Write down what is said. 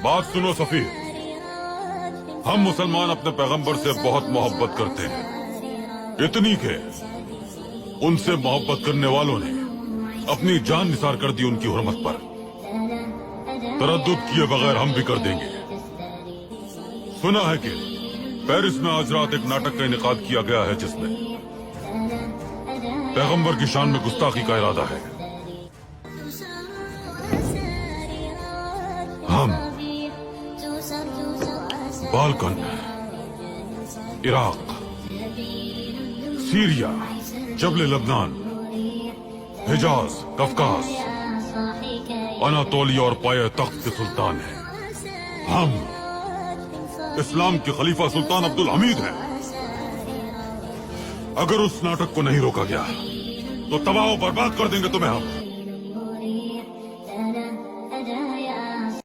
बात सुनो सफी, हम मुसलमान अपने पैगंबर से बहुत मोहब्बत करते हैं, इतनी के उनसे मोहब्बत करने वालों ने अपनी जान निसार कर दी उनकी हुर्मत पर। तरद्दुद किए बगैर हम भी कर देंगे। सुना है कि पेरिस में आज रात एक नाटक का इनेकाद किया गया है जिसमें पैगंबर की शान में गुस्ताखी का इरादा है। हम बाल्कन, इराक, सीरिया, जबल लबनान, हिजाज, कफकास, अनातोलिया और पाया तख्त के सुल्तान हैं। हम इस्लाम के खलीफा सुल्तान अब्दुल हमीद हैं। अगर उस नाटक को नहीं रोका गया तो तबाह और बर्बाद कर देंगे तुम्हें हम।